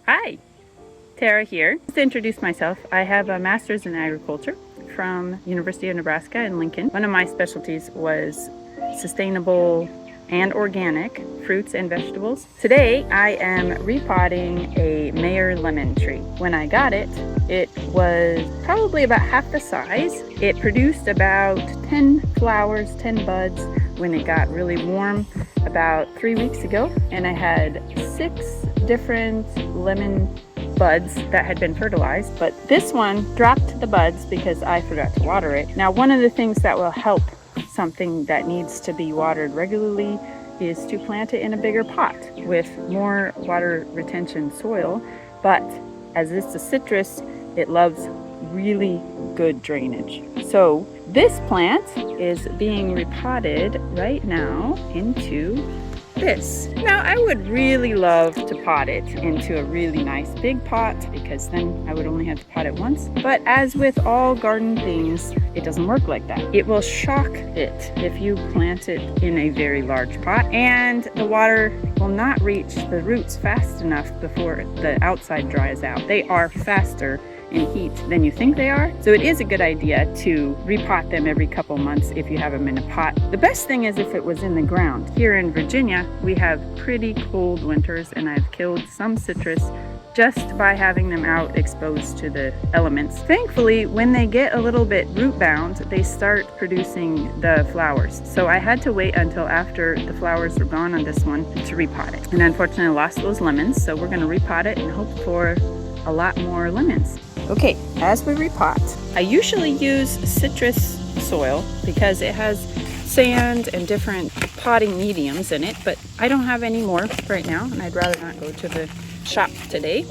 Hi, Tara here. To introduce myself, I have a master's in agriculture from University of Nebraska in Lincoln. One of my specialties was sustainable and organic fruits and vegetables. Today I am repotting a Meyer lemon tree. When I got it, it was probably about half the size. It produced about 10 flowers, 10 buds when it got really warm about 3 weeks ago, and I had 6 different lemon buds that had been fertilized, but this one dropped the buds because I forgot to water it. Now, one of the things that will help something that needs to be watered regularly is to plant it in a bigger pot with more water retention soil, but as it's a citrus, it loves really good drainage. So this plant is being repotted right now into this. Now, I would really love to pot it into a really nice big pot because then I would only have to pot it once. But as with all garden things, it doesn't work like that. It will shock it if you plant it in a very large pot, and the water will not reach the roots fast enough before the outside dries out. They are faster in heat than you think they are. So it is a good idea to repot them every couple months if you have them in a pot. The best thing is if it was in the ground. Here in Virginia, we have pretty cold winters, and I've killed some citrus just by having them out exposed to the elements. Thankfully, when they get a little bit root bound, they start producing the flowers. So I had to wait until after the flowers were gone on this one to repot it. And unfortunately, I lost those lemons, so we're gonna repot it and hope for a lot more lemons. Okay, as we repot, I usually use citrus soil because it has sand and different potting mediums in it, but I don't have any more right now, and I'd rather not go to the shop today.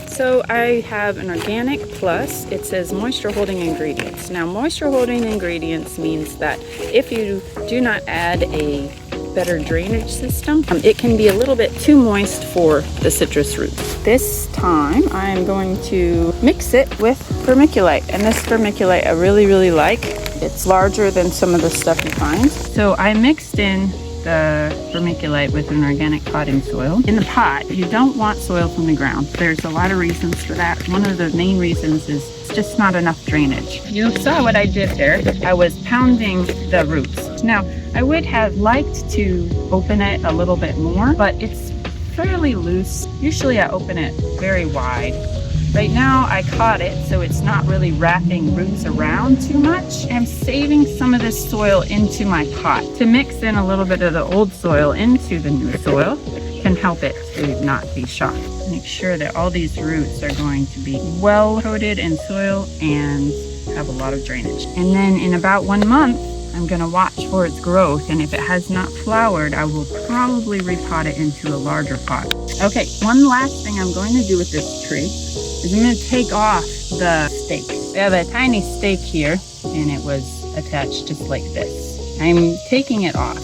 So I have an organic plus. It says moisture holding ingredients. Now, moisture holding ingredients means that if you do not add a better drainage system, it can be a little bit too moist for the citrus roots. This time I'm going to mix it with vermiculite, and this vermiculite I really like. It's larger than some of the stuff you find. So I mixed in the vermiculite with an organic potting soil. In the pot, you don't want soil from the ground. There's a lot of reasons for that. One of the main reasons is it's just not enough drainage. You saw what I did there. I was pounding the roots. Now, I would have liked to open it a little bit more, but it's fairly loose. Usually I open it very wide. Right now I caught it, so it's not really wrapping roots around too much. I'm saving some of this soil into my pot. To mix in a little bit of the old soil into the new soil can help it to not be shocked. Make sure that all these roots are going to be well coated in soil and have a lot of drainage. And then in about 1 month, I'm going to watch for its growth, and if it has not flowered, I will probably repot it into a larger pot. Okay, one last thing I'm going to do with this tree is I'm going to take off the stake. We have a tiny stake here, and it was attached just like this. I'm taking it off.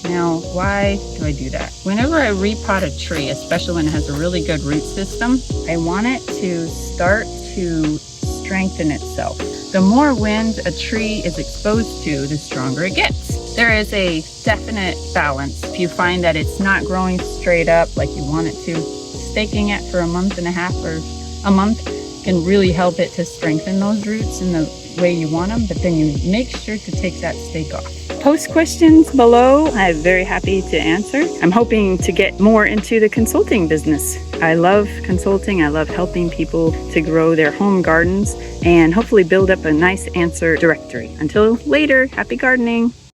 Now, why do I do that? Whenever I repot a tree, especially when it has a really good root system, I want it to start to strengthen itself. The more wind a tree is exposed to, the stronger it gets. There is a definite balance. If you find that it's not growing straight up like you want it to, staking it for 1.5 months or a month can really help it to strengthen those roots in the way you want them, but then you make sure to take that stake off. Post questions below. I'm very happy to answer. I'm hoping to get more into the consulting business. I love consulting. I love helping people to grow their home gardens and hopefully build up a nice answer directory. Until later, happy gardening.